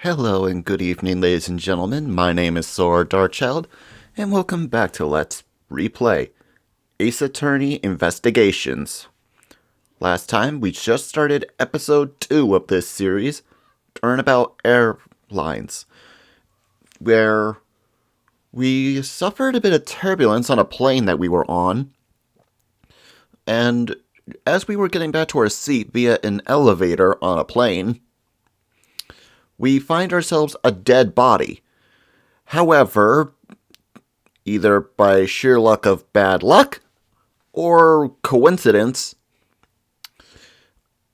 Hello and good evening, ladies and gentlemen. My name is Saur Darkchylde, and welcome back to Let's Replay Ace Attorney Investigations. Last time, we just started episode 2 of this series, Turnabout Airlines, where we suffered a bit of turbulence on a plane that we were on, and as we were getting back to our seat via an elevator on a plane, we find ourselves a dead body. However, either by sheer luck of bad luck or coincidence,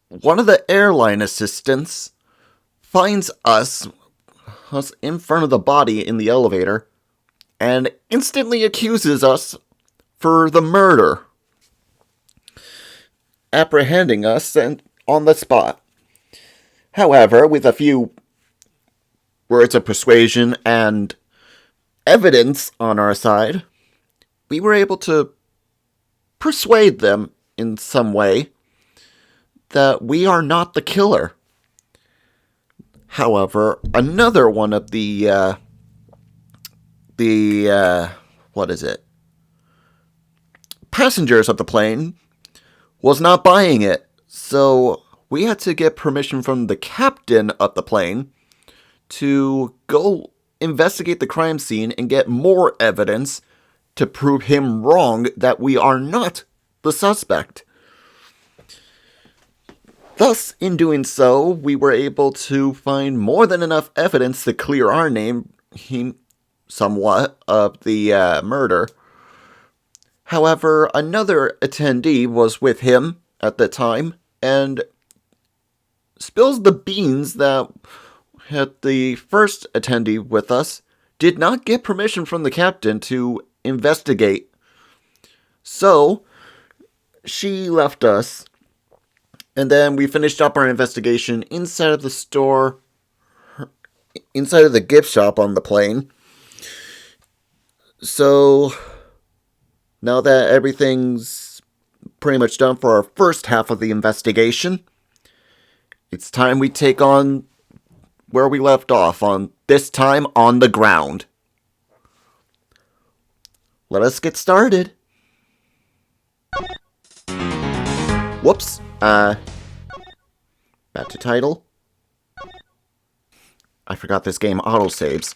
one of the airline assistants finds us in front of the body in the elevator and instantly accuses us for the murder, apprehending us and on the spot. However, with a few words of persuasion and evidence on our side, we were able to persuade them in some way that we are not the killer. However, another one of the passengers of the plane was not buying it, so we had to get permission from the captain of the plane to go investigate the crime scene and get more evidence to prove him wrong that we are not the suspect. Thus, in doing so, we were able to find more than enough evidence to clear our name somewhat of the murder. However, another attendee was with him at the time and spills the beans that the first attendee with us did not get permission from the captain to investigate. So, she left us, and then we finished up our investigation inside of the store, inside of the gift shop on the plane. So, now that everything's pretty much done for our first half of the investigation, it's time we take on where we left off, on this time on the ground. Let us get started. Whoops. Back to title. I forgot this game autosaves.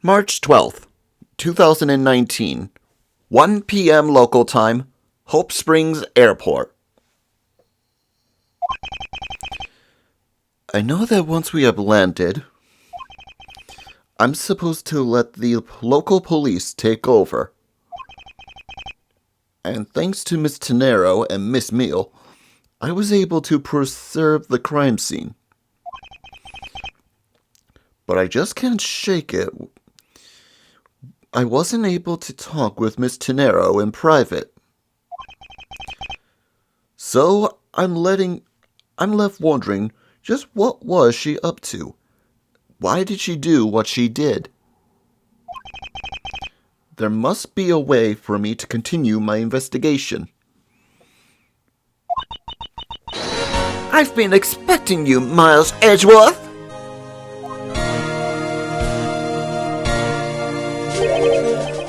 March 12th, 2019. 1 p.m. local time, Hope Springs Airport. I know that once we have landed, I'm supposed to let the local police take over. And thanks to Miss Tenero and Miss Meal, I was able to preserve the crime scene. But I just can't shake it. I wasn't able to talk with Miss Tenero in private. So I'm left wondering, just what was she up to? Why did she do what she did? There must be a way for me to continue my investigation. I've been expecting you, Miles Edgeworth.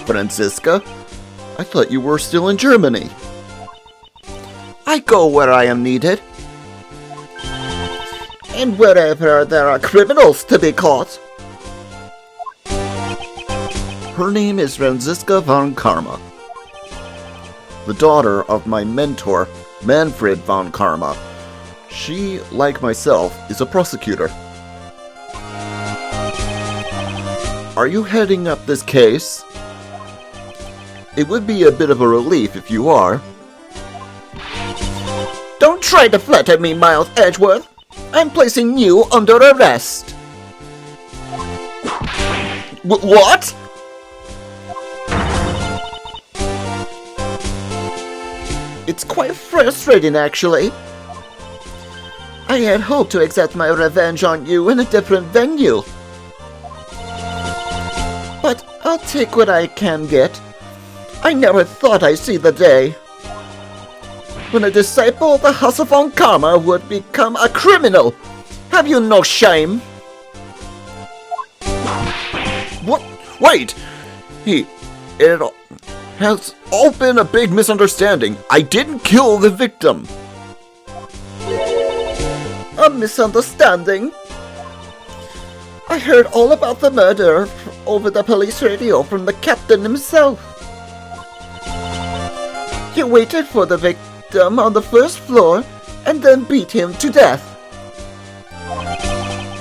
Franziska, I thought you were still in Germany. I go where I am needed. And wherever there are criminals to be caught. Her name is Franziska von Karma, the daughter of my mentor, Manfred von Karma. She, like myself, is a prosecutor. Are you heading up this case? It would be a bit of a relief if you are. Don't try to flatter me, Miles Edgeworth. I'm placing you under arrest. What? It's quite frustrating, actually. I had hoped to exact my revenge on you in a different venue. But I'll take what I can get. I never thought I'd see the day. When a disciple of the House of Von Karma would become a criminal. Have you no shame? What? Wait! It has all been a big misunderstanding. I didn't kill the victim. A misunderstanding? I heard all about the murder over the police radio from the captain himself. You waited for the victim on the first floor and then beat him to death.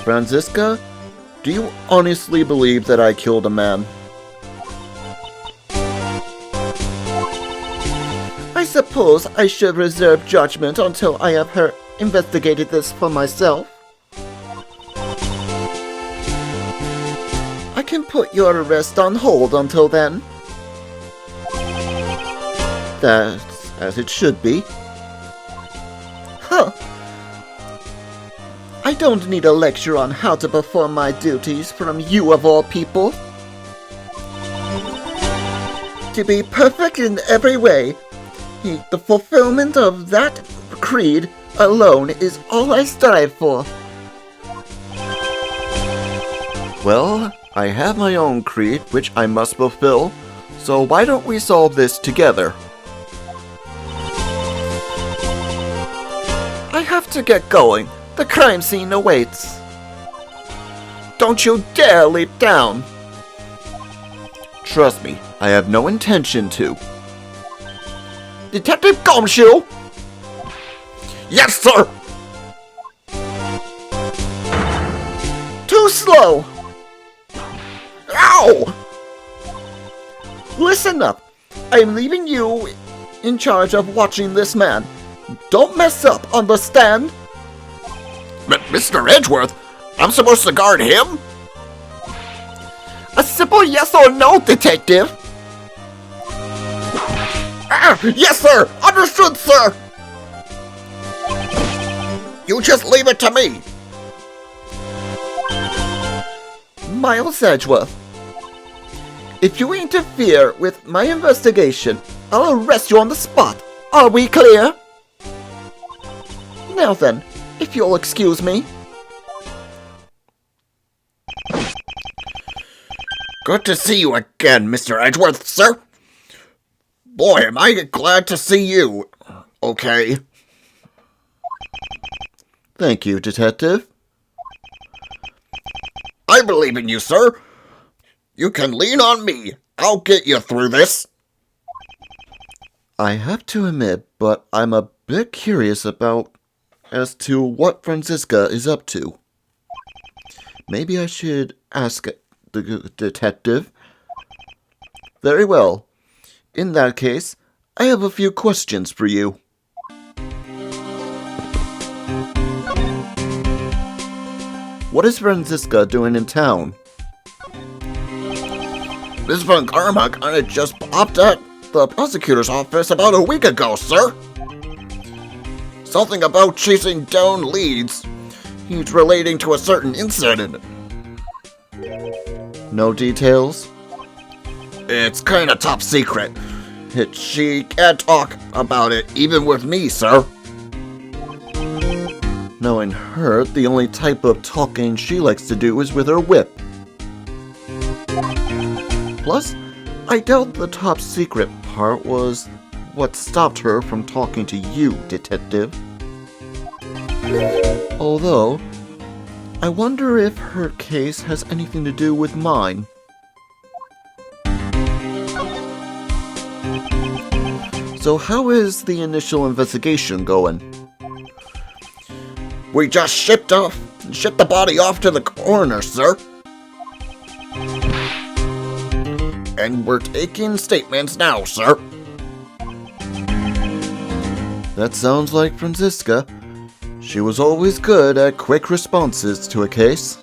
Franziska, do you honestly believe that I killed a man? I suppose I should reserve judgment until I have investigated this for myself. I can put your arrest on hold until then. That's as it should be. Huh. I don't need a lecture on how to perform my duties from you of all people. To be perfect in every way, the fulfillment of that creed alone is all I strive for. Well, I have my own creed which I must fulfill, so why don't we solve this together? I have to get going. The crime scene awaits. Don't you dare leap down. Trust me, I have no intention to. Detective Gumshoe! Yes, sir! Too slow! Ow! Listen up. I'm leaving you in charge of watching this man. Don't mess up, understand? Mr. Edgeworth, I'm supposed to guard him? A simple yes or no, detective. Yes, sir! Understood, sir! You just leave it to me! Miles Edgeworth, if you interfere with my investigation, I'll arrest you on the spot. Are we clear? Now then, if you'll excuse me. Good to see you again, Mr. Edgeworth, sir. Boy, am I glad to see you. Okay. Thank you, Detective. I believe in you, sir. You can lean on me. I'll get you through this. I have to admit, but I'm a bit curious as to what Franziska is up to. Maybe I should ask the detective. Very well. In that case, I have a few questions for you. What is Franziska doing in town? Miss Von Karma kinda just popped at the prosecutor's office about a week ago, sir. Something about chasing down leads. He's relating to a certain incident. No details? It's kinda top secret. She can't talk about it even with me, sir. Knowing her, the only type of talking she likes to do is with her whip. Plus, I doubt the top secret part was what stopped her from talking to you, Detective. Although, I wonder if her case has anything to do with mine. So how is the initial investigation going? We just shipped the body off to the coroner, sir. And we're taking statements now, sir. That sounds like Franziska. She was always good at quick responses to a case.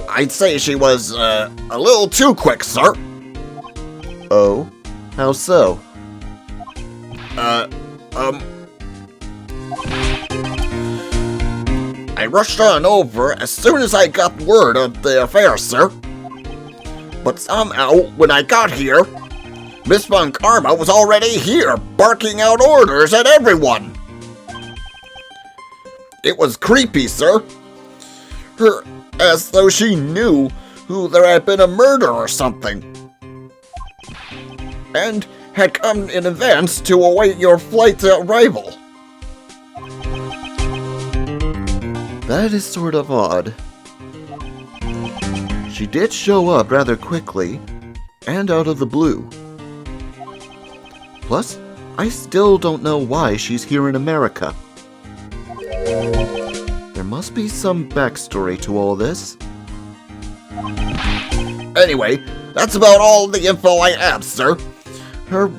I'd say she was, a little too quick, sir. Oh? How so? I rushed on over as soon as I got word of the affair, sir. But somehow, when I got here, Miss Von Karma was already here, barking out orders at everyone. It was creepy, sir. As though she knew who there had been a murder or something. And had come in advance to await your flight's arrival. That is sort of odd. She did show up rather quickly, and out of the blue. Plus, I still don't know why she's here in America. There must be some backstory to all this. Anyway, that's about all the info I have, sir.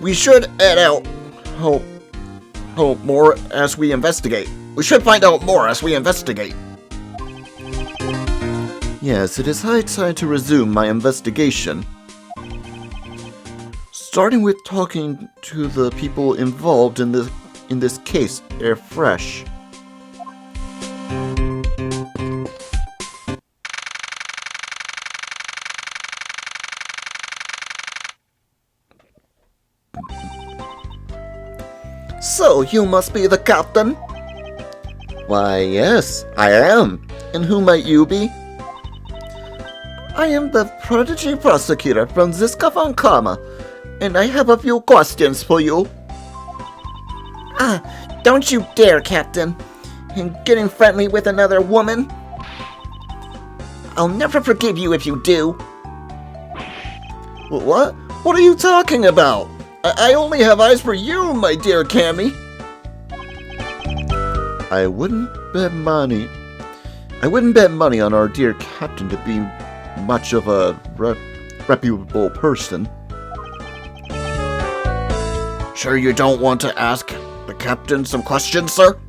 We should add out more as we investigate. We should find out more as we investigate. Yes, it is high time to resume my investigation. Starting with talking to the people involved in this case, they're fresh. So, you must be the captain? Why, yes, I am. And who might you be? I am the prodigy prosecutor Franziska von Karma, and I have a few questions for you. Don't you dare, Captain. And getting friendly with another woman? I'll never forgive you if you do. What? What are you talking about? I only have eyes for you, my dear Cammy. I wouldn't bet money on our dear captain to be much of a reputable person. Sure you don't want to ask the captain some questions, sir?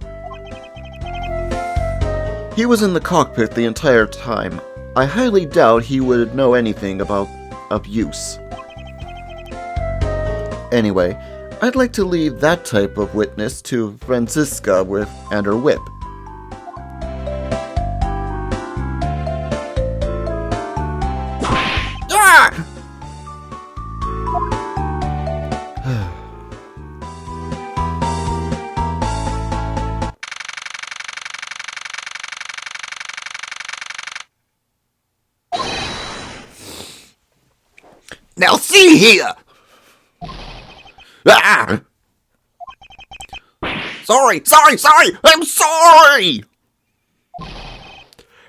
He was in the cockpit the entire time. I highly doubt he would know anything about abuse. Anyway, I'd like to leave that type of witness to Franziska and her whip. Now see here! Sorry! I'm sorry!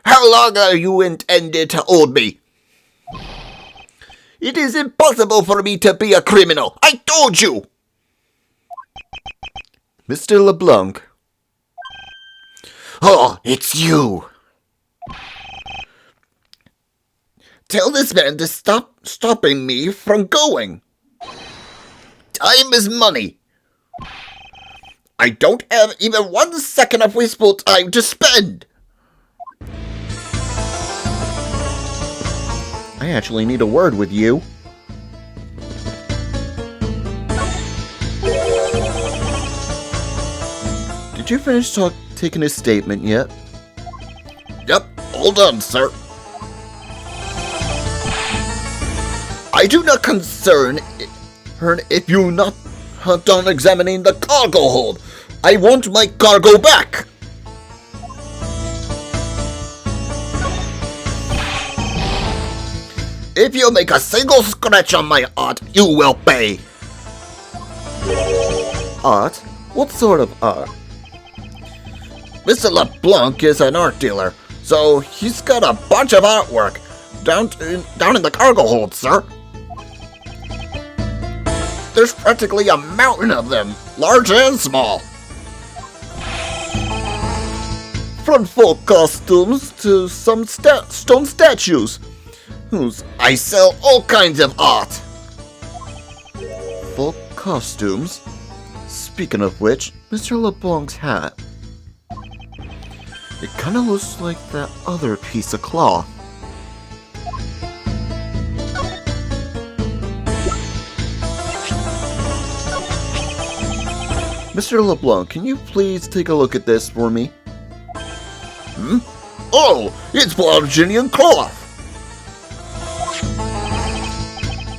How long are you intended to hold me? It is impossible for me to be a criminal. I told you! Mr. LeBlanc. Oh, it's you! Tell this man to stop stopping me from going. Time is money. I don't have even 1 second of wasteful time to spend. I actually need a word with you. Did you finish taking his statement yet? Yep, all done, sir. I do not concern if you're not done examining the cargo hold. I want my cargo back. If you make a single scratch on my art, you will pay. Art? What sort of art? Mr. LeBlanc is an art dealer, so he's got a bunch of artwork down in the cargo hold, sir. There's practically a mountain of them, large and small. From folk costumes to some stone statues. I sell all kinds of art. Folk costumes? Speaking of which, Mr. LeBlanc's hat. It kinda looks like that other piece of cloth. Mr. LeBlanc, can you please take a look at this for me? Oh, it's Virginian cloth.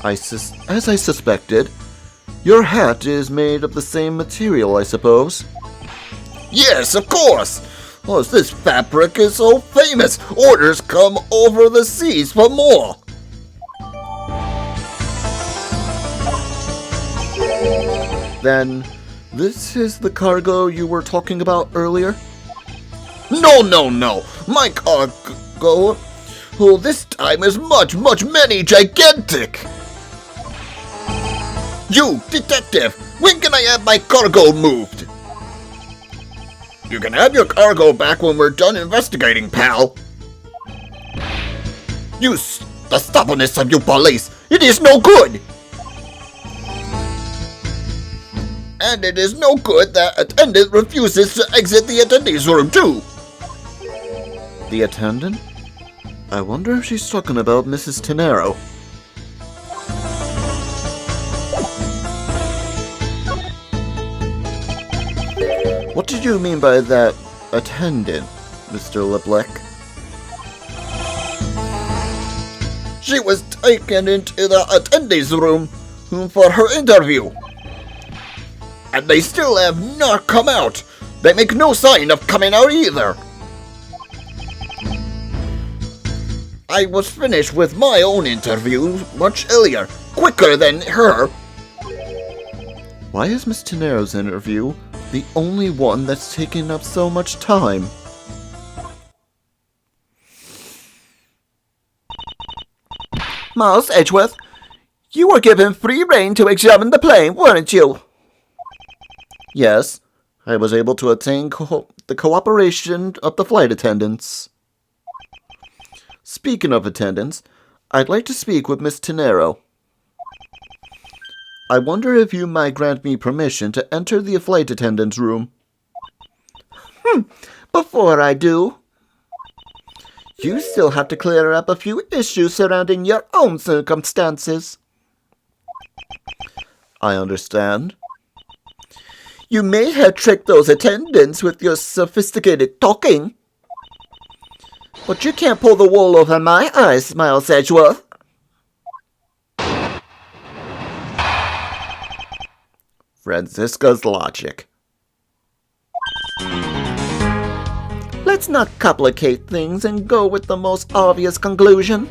As I suspected, Your hat is made of the same material, I suppose? Yes, of course. Oh, this fabric is so famous, orders come over the seas for more. Then, this is the cargo you were talking about earlier? No. My cargo, this time is much many gigantic. You, detective, when can I have my cargo moved? You can have your cargo back when we're done investigating, pal. The stubbornness of you police, it is no good. And it is no good that attendant refuses to exit the attendees room too. The attendant? I wonder if she's talking about Mrs. Tenero. What did you mean by that attendant, Mr. LeBlanc? She was taken into the attendees room for her interview. And they still have not come out. They make no sign of coming out either. I was finished with my own interview much earlier, quicker than her. Why is Miss Tenero's interview the only one that's taking up so much time? Miles Edgeworth, you were given free rein to examine the plane, weren't you? Yes, I was able to obtain the cooperation of the flight attendants. Speaking of attendants, I'd like to speak with Miss Tenero. I wonder if you might grant me permission to enter the flight attendant's room. Before I do, you still have to clear up a few issues surrounding your own circumstances. I understand. You may have tricked those attendants with your sophisticated talking, but you can't pull the wool over my eyes, Miles Edgeworth. Franziska's logic. Let's not complicate things and go with the most obvious conclusion.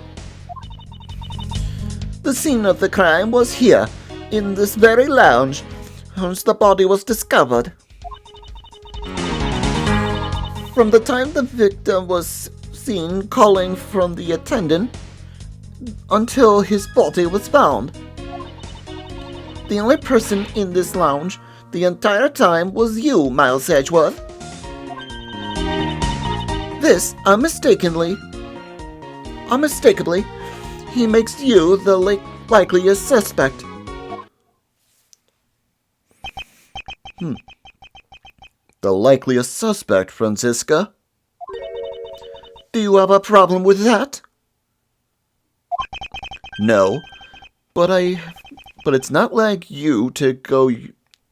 The scene of the crime was here, in this very lounge, whence the body was discovered. From the time the victim was seen calling from the attendant until his body was found. The only person in this lounge the entire time was you, Miles Edgeworth. This, unmistakably, he makes you the likeliest suspect. The likeliest suspect, Franziska? Do you have a problem with that? No, but it's not like you to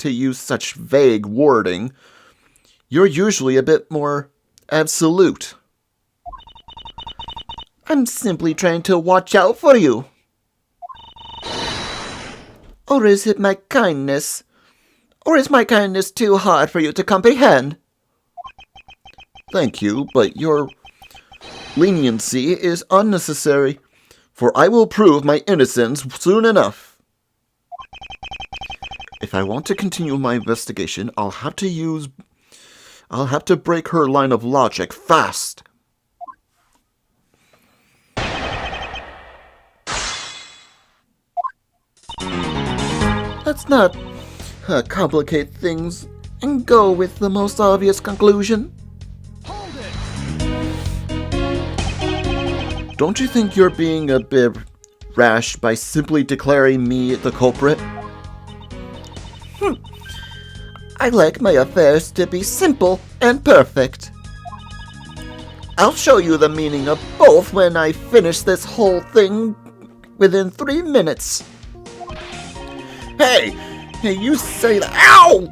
use such vague wording. You're usually a bit more absolute. I'm simply trying to watch out for you. Or is it my kindness? Or is my kindness too hard for you to comprehend? Thank you, but your leniency is unnecessary, for I will prove my innocence soon enough. If I want to continue my investigation, I'll have to break her line of logic fast. Let's not complicate things and go with the most obvious conclusion. Hold it! Don't you think you're being a bit rash by simply declaring me the culprit? I like my affairs to be simple and perfect. I'll show you the meaning of both when I finish this whole thing within 3 minutes. Hey, you say that. Ow!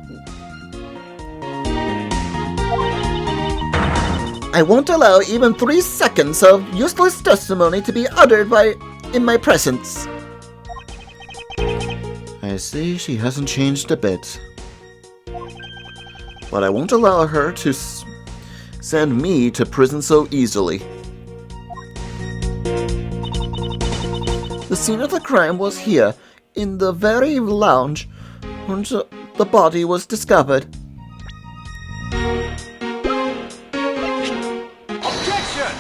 I won't allow even 3 seconds of useless testimony to be uttered in my presence. I see she hasn't changed a bit. But I won't allow her to send me to prison so easily. The scene of the crime was here, in the very lounge when the body was discovered. Objection!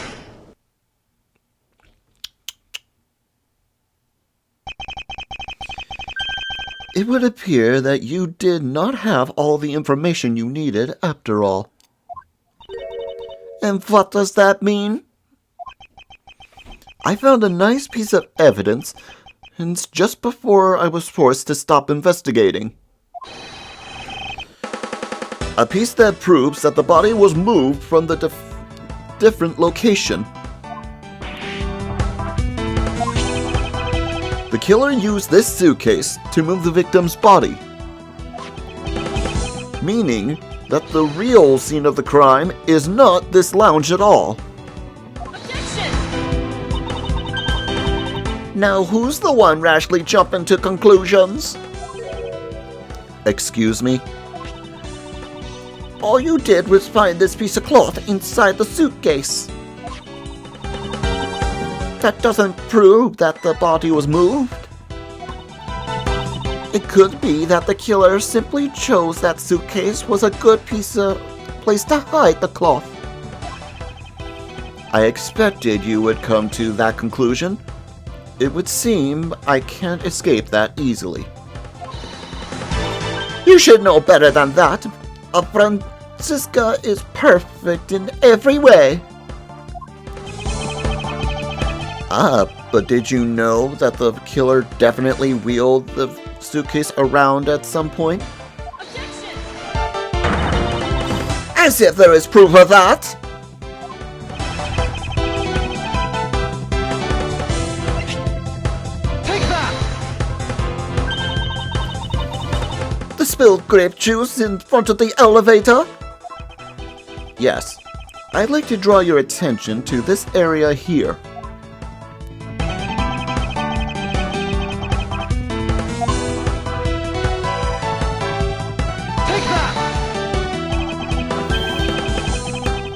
It would appear that you did not have all the information you needed after all. And what does that mean? I found a nice piece of evidence, and just before I was forced to stop investigating. A piece that proves that the body was moved from the different location. The killer used this suitcase to move the victim's body, meaning that the real scene of the crime is not this lounge at all. Now who's the one rashly jumping to conclusions? Excuse me? All you did was find this piece of cloth inside the suitcase. That doesn't prove that the body was moved. It could be that the killer simply chose that suitcase was a good place to hide the cloth. I expected you would come to that conclusion. It would seem I can't escape that easily. You should know better than that. Franziska is perfect in every way. But did you know that the killer definitely wheeled the suitcase around at some point? As if there is proof of that. Take that! The spilled grape juice in front of the elevator? Yes. I'd like to draw your attention to this area here.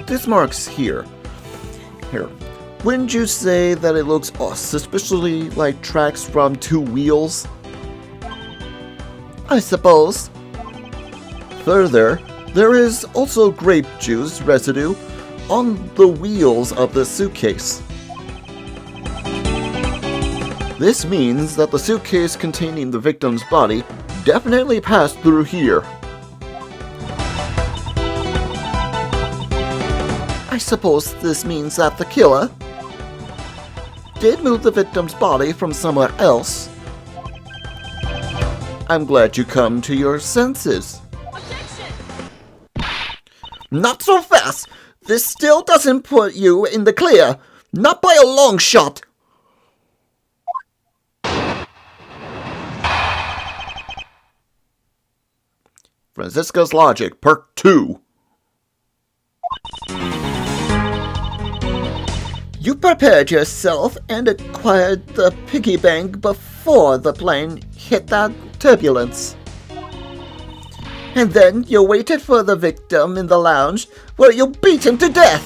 This marks here. Wouldn't you say that it looks suspiciously like tracks from two wheels? I suppose. Further, there is also grape juice residue on the wheels of the suitcase. This means that the suitcase containing the victim's body definitely passed through here. I suppose this means that the killer did move the victim's body from somewhere else. I'm glad you come to your senses. Not so fast! This still doesn't put you in the clear. Not by a long shot. Franziska's Logic, Part 2. You prepared yourself and acquired the piggy bank before the plane hit that turbulence. And then you waited for the victim in the lounge where you beat him to death.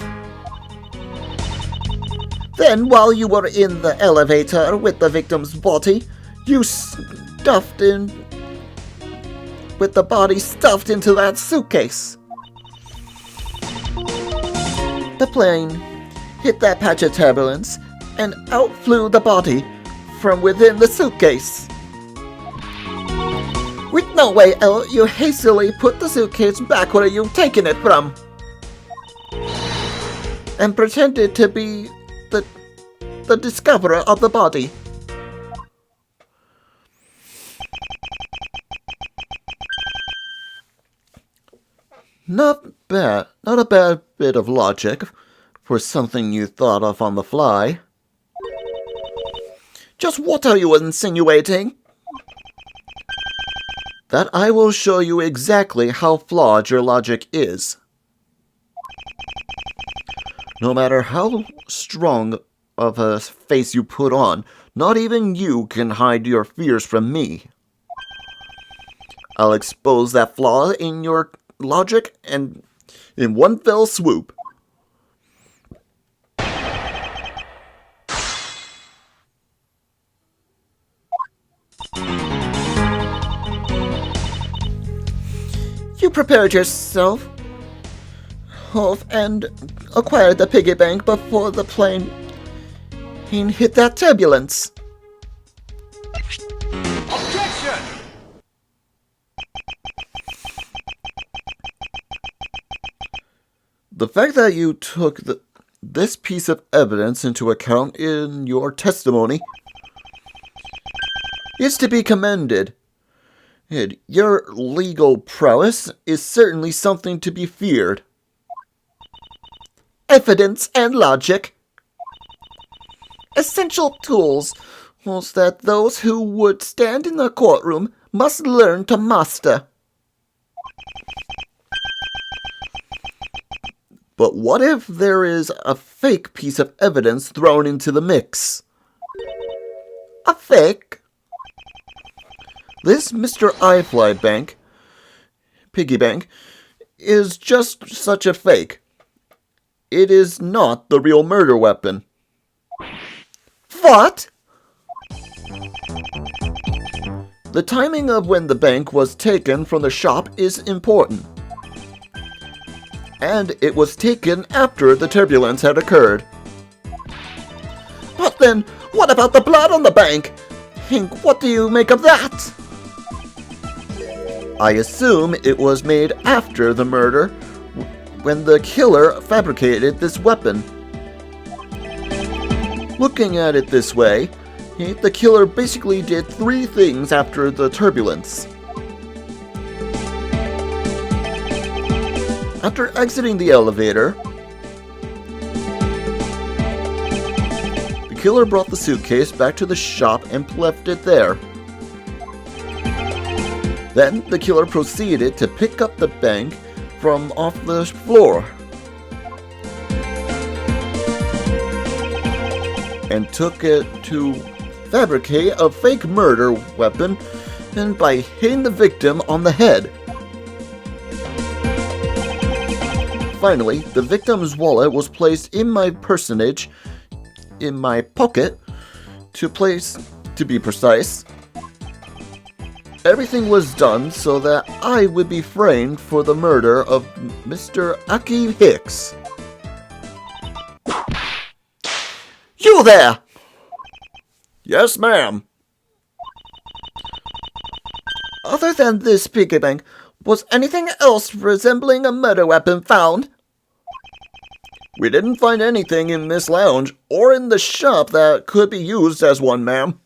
Then while you were in the elevator with the victim's body, you stuffed in with the body stuffed into that suitcase. The plane hit that patch of turbulence and out flew the body from within the suitcase. With no way out, you hastily put the suitcase back where you've taken it from and pretended to be the discoverer of the body. Not bad. Not a bad bit of logic for something you thought of on the fly. Just what are you insinuating? That I will show you exactly how flawed your logic is. No matter how strong of a face you put on, not even you can hide your fears from me. I'll expose that flaw in your logic and in one fell swoop. You prepared yourself and acquired the piggy bank before the plane hit that turbulence. Objection! The fact that you took this piece of evidence into account in your testimony is to be commended. And your legal prowess is certainly something to be feared. Evidence and logic. Essential tools that those who would stand in the courtroom must learn to master. But what if there is a fake piece of evidence thrown into the mix? A fake? This Mr. iFly bank, piggy bank, is just such a fake. It is not the real murder weapon. What? The timing of when the bank was taken from the shop is important. And it was taken after the turbulence had occurred. But then, what about the blood on the bank? What do you make of that? I assume it was made after the murder, when the killer fabricated this weapon. Looking at it this way, the killer basically did 3 things after the turbulence. After exiting the elevator, the killer brought the suitcase back to the shop and left it there. Then the killer proceeded to pick up the bank from off the floor and took it to fabricate a fake murder weapon and by hitting the victim on the head. Finally, the victim's wallet was placed in my personage, in my pocket, to be precise. Everything was done so that I would be framed for the murder of Mr. Aki Hicks. You there! Yes, ma'am. Other than this piggy bank, was anything else resembling a murder weapon found? We didn't find anything in this lounge or in the shop that could be used as one, ma'am.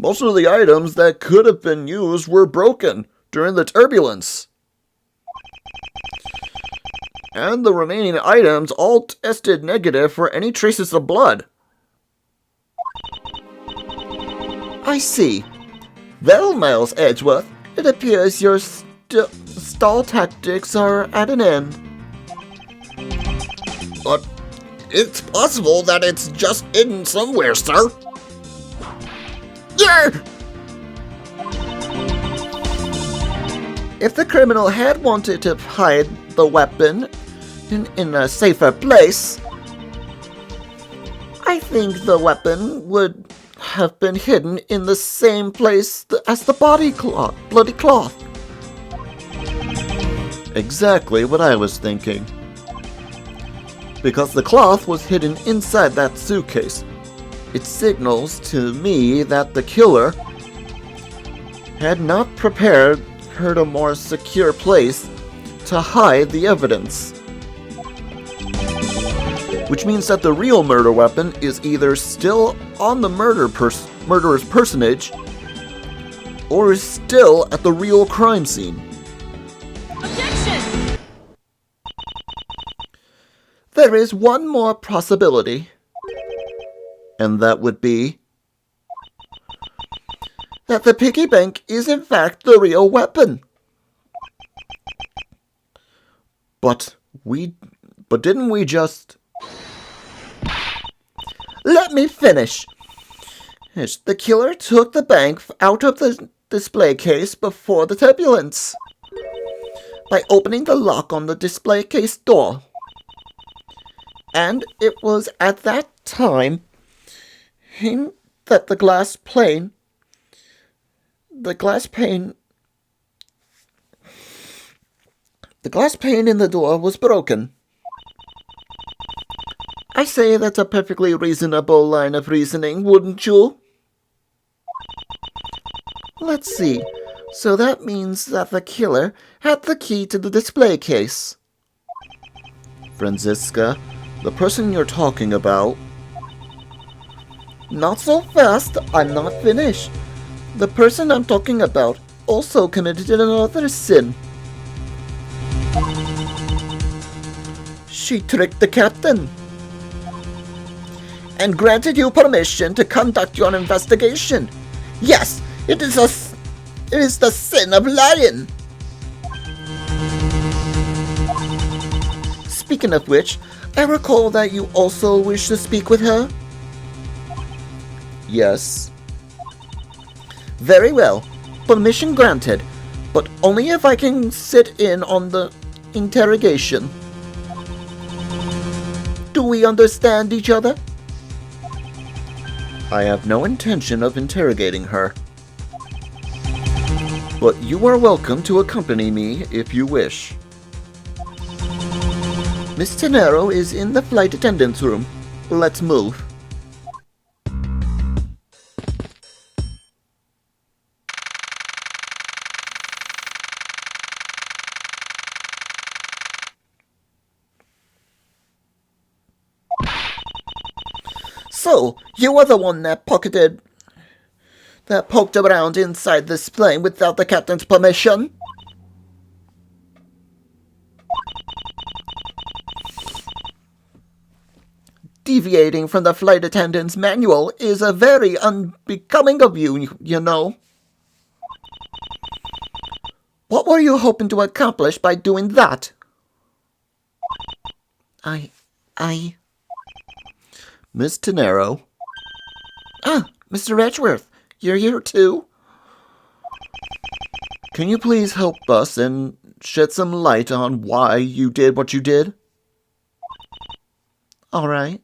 Most of the items that could have been used were broken during the turbulence. And the remaining items all tested negative for any traces of blood. I see. Well, Miles Edgeworth, it appears your stall tactics are at an end. But it's possible that it's just hidden somewhere, sir. Yeah! If the criminal had wanted to hide the weapon in a safer place, I think the weapon would have been hidden in the same place as the bloody cloth. Exactly what I was thinking. Because the cloth was hidden inside that suitcase. It signals to me that the killer had not prepared her a more secure place to hide the evidence. Which means that the real murder weapon is either still on the murderer's personage or is still at the real crime scene. Objection! There is one more possibility. And that would be that the piggy bank is in fact the real weapon. But didn't we just... Let me finish. The killer took the bank out of the display case before the turbulence by opening the lock on the display case door. And it was at that time that the glass pane in the door was broken. I say that's a perfectly reasonable line of reasoning, wouldn't you? Let's see. So that means that the killer had the key to the display case. Franziska, the person you're talking about... Not so fast, I'm not finished. The person I'm talking about also committed another sin. She tricked the captain and granted you permission to conduct your investigation. Yes, it is the sin of lying. Speaking of which, I recall that you also wish to speak with her. Yes. Very well. Permission granted, but only if I can sit in on the interrogation. Do we understand each other? I have no intention of interrogating her. But you are welcome to accompany me if you wish. Miss Tenero is in the flight attendant's room. Let's move. So, you were the one that poked around inside this plane without the captain's permission? Deviating from the flight attendant's manual is a very unbecoming of you, you know. What were you hoping to accomplish by doing that? Miss Tenero. Ah, Mr. Edgeworth, you're here too? Can you please help us and shed some light on why you did what you did? All right.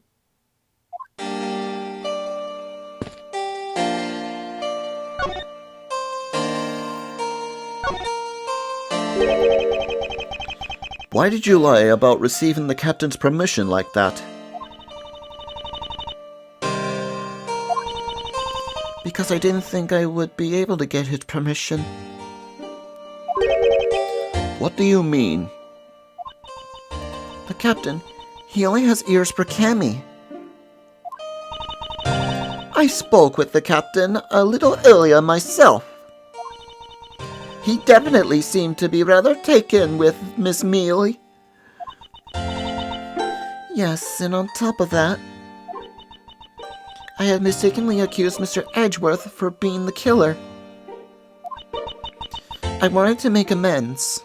Why did you lie about receiving the captain's permission like that? Because I didn't think I would be able to get his permission. What do you mean? The captain, he only has ears for Cammy. I spoke with the captain a little earlier myself. He definitely seemed to be rather taken with Miss Mealy. Yes, and on top of that, I had mistakenly accused Mr. Edgeworth for being the killer. I wanted to make amends.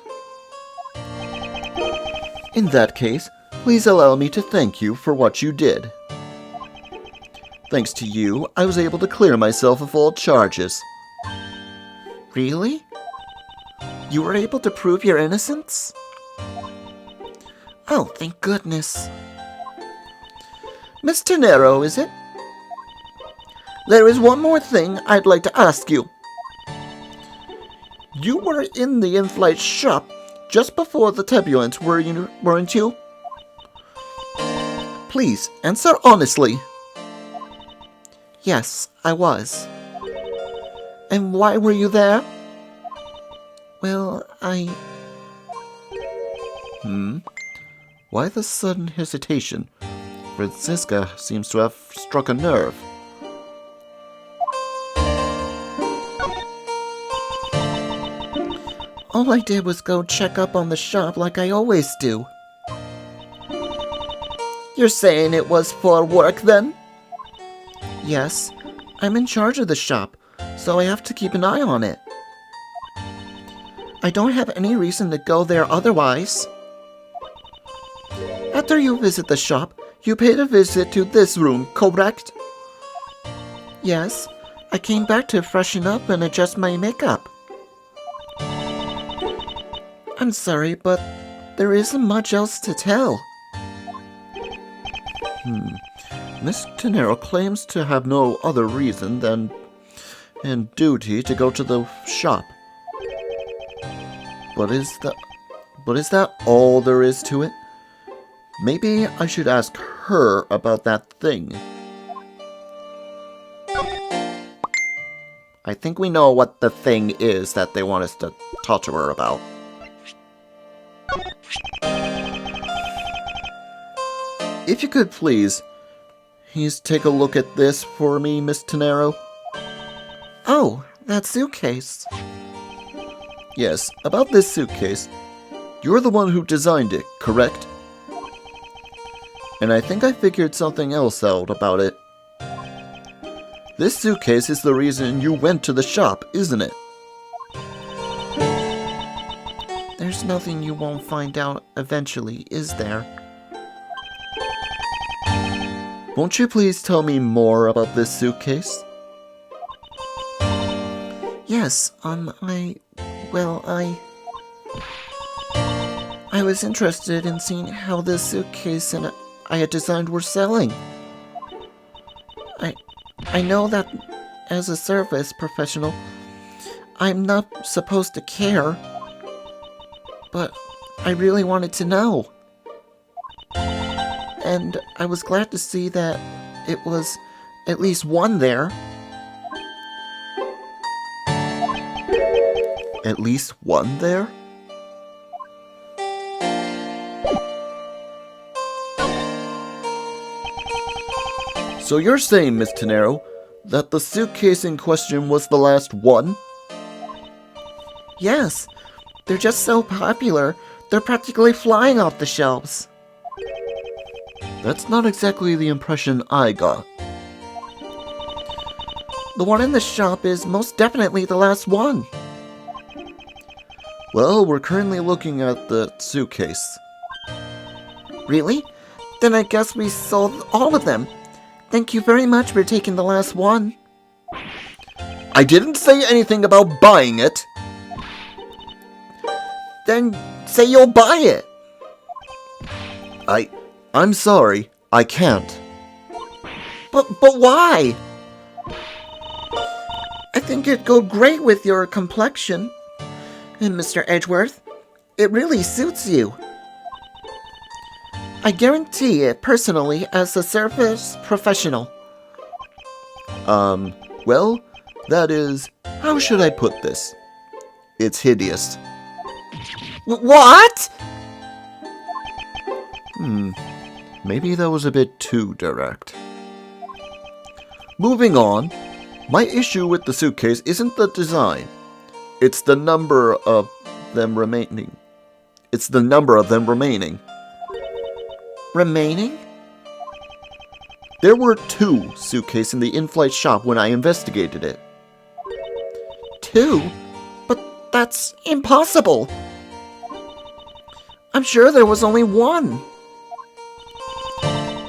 In that case, please allow me to thank you for what you did. Thanks to you, I was able to clear myself of all charges. Really? You were able to prove your innocence? Oh, thank goodness. Miss Tenero, is it? There is one more thing I'd like to ask you. You were in the in-flight shop just before the turbulence, weren't you? Please, answer honestly. Yes, I was. And why were you there? Well, Why the sudden hesitation? Franziska seems to have struck a nerve. All I did was go check up on the shop like I always do. You're saying it was for work then? Yes, I'm in charge of the shop, so I have to keep an eye on it. I don't have any reason to go there otherwise. After you visit the shop, you paid a visit to this room, correct? Yes, I came back to freshen up and adjust my makeup. I'm sorry, but there isn't much else to tell. Miss Tenero claims to have no other reason than and duty to go to the shop. But is that all there is to it? Maybe I should ask her about that thing. I think we know what the thing is that they want us to talk to her about. If you could please take a look at this for me, Miss Tenero. Oh, that suitcase. Yes, about this suitcase. You're the one who designed it, correct? And I think I figured something else out about it. This suitcase is the reason you went to the shop, isn't it? There's nothing you won't find out eventually, is there? Won't you please tell me more about this suitcase? Yes, I was interested in seeing how this suitcase and I had designed were selling. I know that as a service professional, I'm not supposed to care, but I really wanted to know. And I was glad to see that it was at least one there. At least one there? So you're saying, Miss Tenero, that the suitcase in question was the last one? Yes, they're just so popular, they're practically flying off the shelves. That's not exactly the impression I got. The one in the shop is most definitely the last one. Well, we're currently looking at the suitcase. Really? Then I guess we sold all of them. Thank you very much for taking the last one. I didn't say anything about buying it. Then say you'll buy it. I'm sorry, I can't. But why? I think it'd go great with your complexion. And Mr. Edgeworth, it really suits you. I guarantee it personally as a service professional. Well, that is, how should I put this? It's hideous. What? Maybe that was a bit too direct. Moving on, my issue with the suitcase isn't the design. It's the number of them remaining. Remaining? There were 2 suitcases in the in-flight shop when I investigated it. 2? But that's impossible. I'm sure there was only one.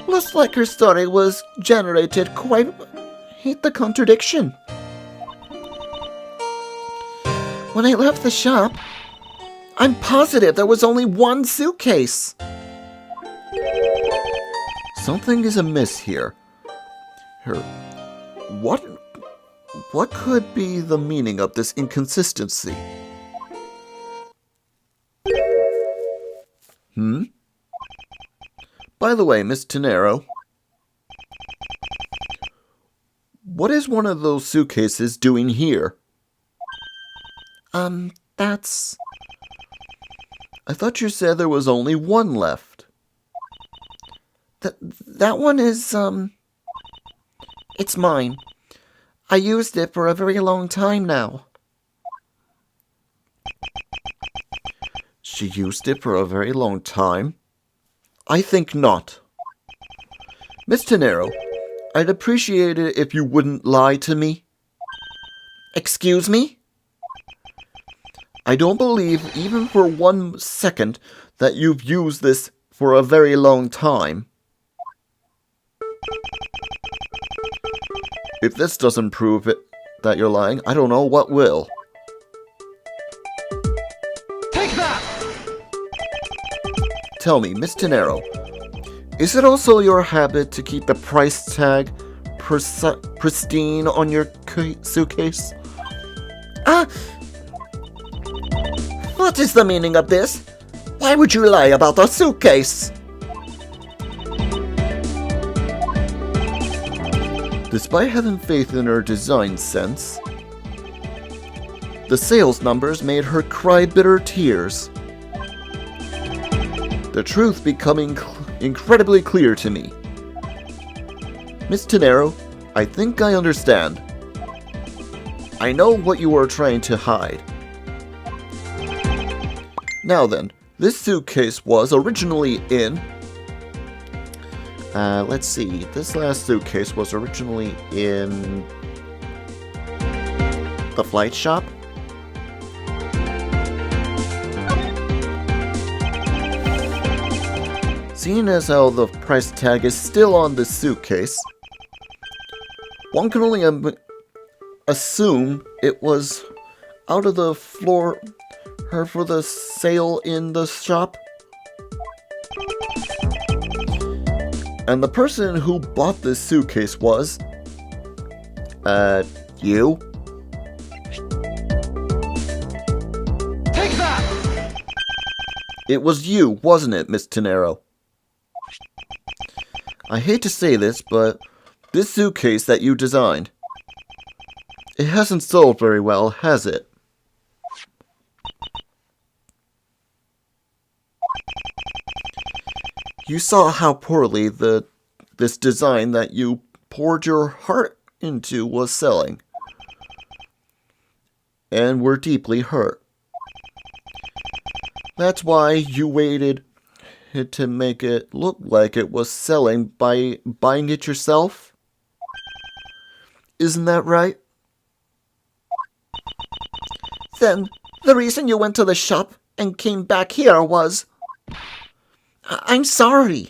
Looks like her story was generated quite... hate the contradiction. When I left the shop, I'm positive there was only one suitcase. Something is amiss here. What could be the meaning of this inconsistency? By the way, Miss Tenero, what is one of those suitcases doing here? That's... I thought you said there was only one left. That one is, it's mine. I used it for a very long time now. She used it for a very long time? I think not. Miss Tenero, I'd appreciate it if you wouldn't lie to me. Excuse me? I don't believe, even for 1 second, that you've used this for a very long time. If this doesn't prove it, that you're lying, I don't know what will. Take that! Tell me, Miss Tenero, is it also your habit to keep the price tag pristine on your suitcase? What is the meaning of this? Why would you lie about the suitcase? Despite having faith in her design sense, the sales numbers made her cry bitter tears. The truth becoming incredibly clear to me. Miss Tenero, I think I understand. I know what you are trying to hide. Now then, this suitcase was originally in... let's see, this last suitcase was originally in... the flight shop? Seeing as how the price tag is still on the suitcase, one can only assume it was out of the floor for the sale in the shop. And the person who bought this suitcase was... you? Take that! It was you, wasn't it, Miss Tenero? I hate to say this, but this suitcase that you designed, it hasn't sold very well, has it? You saw how poorly this design that you poured your heart into was selling, and were deeply hurt. That's why you waited to make it look like it was selling by buying it yourself? Isn't that right? Then, the reason you went to the shop and came back here was... I'm sorry.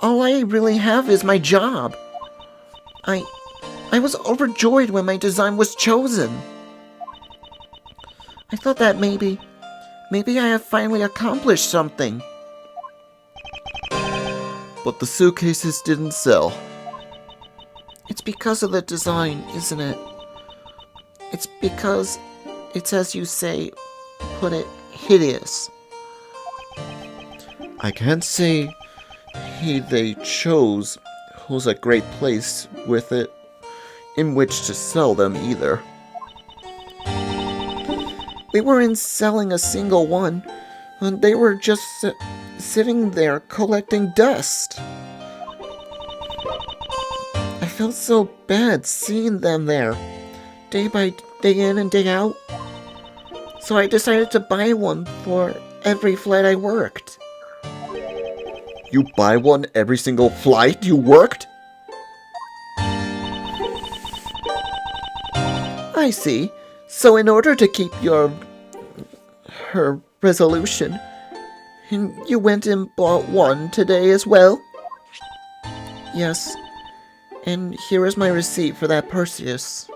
All I really have is my job. I was overjoyed when my design was chosen. I thought that maybe I have finally accomplished something. But the suitcases didn't sell. It's because of the design, isn't it? It's because it's, as you say, put it, hideous. I can't say they chose was a great place with it in which to sell them either. We weren't selling a single one, and they were just sitting there collecting dust. I felt so bad seeing them there, day by day in and day out. So I decided to buy one for every flight I worked. You buy one every single flight you worked? I see. So in order to keep her resolution, you went and bought one today as well? Yes. And here is my receipt for that purchase.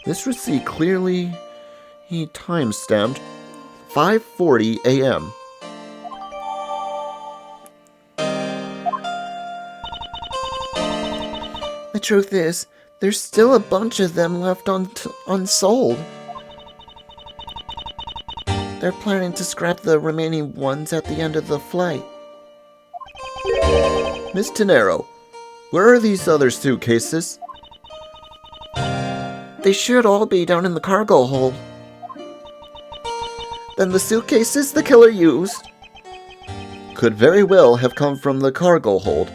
This receipt clearly time-stamped 5:40 a.m. The truth is, there's still a bunch of them left unsold. They're planning to scrap the remaining ones at the end of the flight. Miss Tenero, where are these other suitcases? They should all be down in the cargo hold. Then the suitcases the killer used Could very well have come from the cargo hold.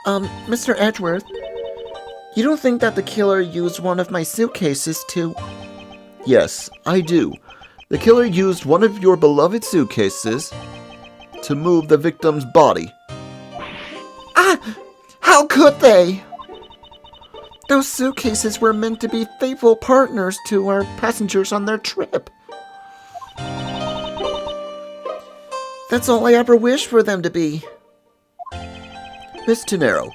Mr. Edgeworth, you don't think that the killer used one of my suitcases to... Yes, I do. The killer used one of your beloved suitcases to move the victim's body. How could they? Those suitcases were meant to be faithful partners to our passengers on their trip. That's all I ever wished for them to be. Miss Tenero,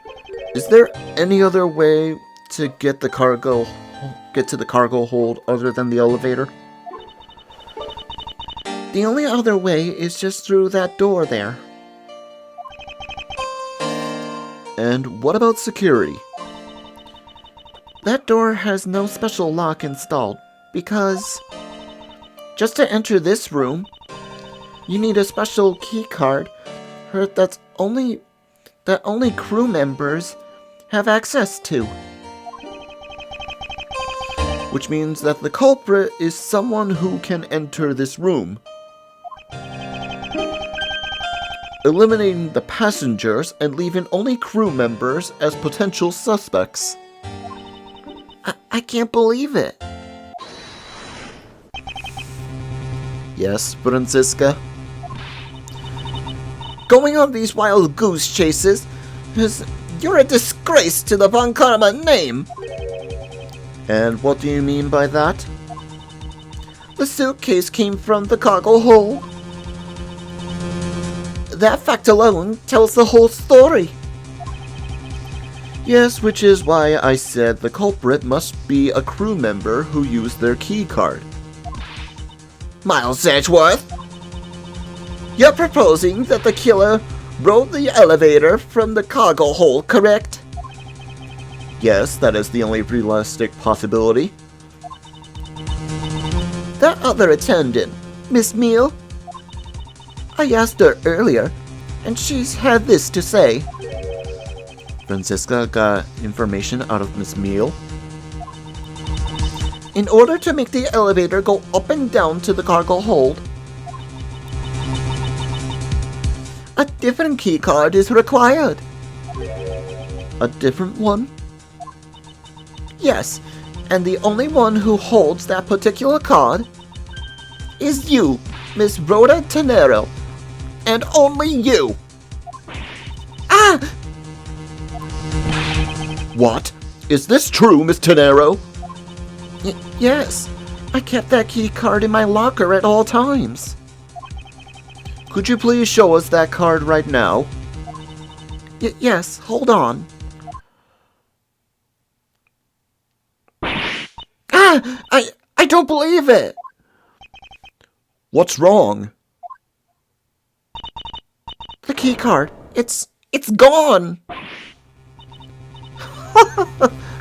Is there any other way to get to the cargo hold other than the elevator? The only other way is just through that door there. And what about security? That door has no special lock installed, because just to enter this room, you need a special key card that only crew members have access to. Which means that the culprit is someone who can enter this room. Eliminating the passengers and leaving only crew members as potential suspects. I can't believe it. Yes, Franziska? Going on these wild goose chases you're a disgrace to the Von Karma name. And what do you mean by that? The suitcase came from the cargo hold. That fact alone tells the whole story. Yes, which is why I said the culprit must be a crew member who used their key card. Miles Edgeworth, you're proposing that the killer rode the elevator from the cargo hold, correct? Yes, that is the only realistic possibility. That other attendant, Miss Meal, I asked her earlier, and she's had this to say. Franziska got information out of Miss Meal. In order to make the elevator go up and down to the cargo hold, a different key card is required. A different one? Yes, and the only one who holds that particular card is you, Miss Rhoda Tenero, and only you. Ah! What? Is this true, Miss Tenero? Yes, I kept that key card in my locker at all times. Could you please show us that card right now? Yes, hold on. Ah! I don't believe it! What's wrong? The key card, it's gone!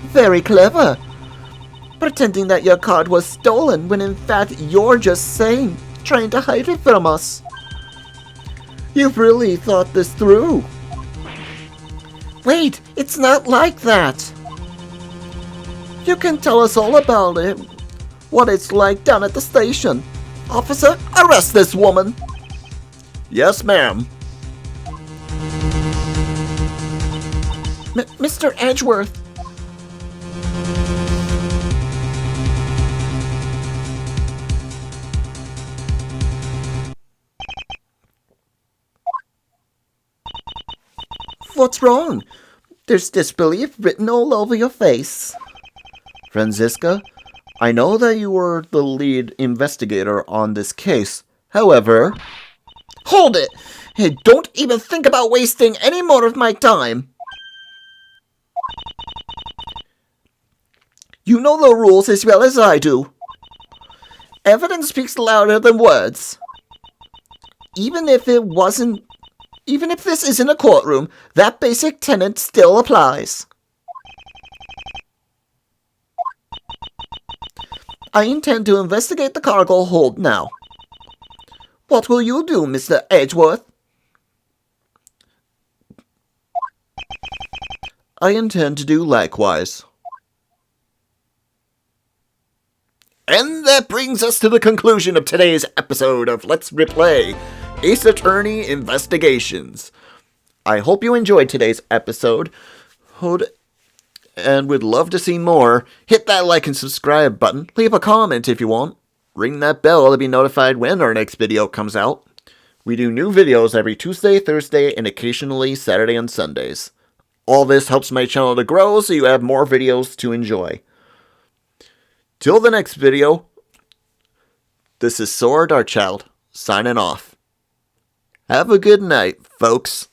Very clever. Pretending that your card was stolen when in fact you're just trying to hide it from us. You've really thought this through. Wait, it's not like that. You can tell us all about it, what it's like down at the station. Officer, arrest this woman. Yes, ma'am. Mr. Edgeworth. What's wrong? There's disbelief written all over your face. Franziska, I know that you were the lead investigator on this case. However... Hold it! Hey, don't even think about wasting any more of my time. You know the rules as well as I do. Evidence speaks louder than words. Even if this isn't a courtroom, that basic tenet still applies. I intend to investigate the cargo hold now. What will you do, Mr. Edgeworth? I intend to do likewise. And that brings us to the conclusion of today's episode of Let's Replay Ace Attorney Investigations. I hope you enjoyed today's episode, and would love to see more. Hit that like and subscribe button, leave a comment if you want, ring that bell to be notified when our next video comes out. We do new videos every Tuesday, Thursday, and occasionally Saturday and Sundays. All this helps my channel to grow so you have more videos to enjoy. Till the next video, this is Saur Darkchylde, signing off. Have a good night, folks.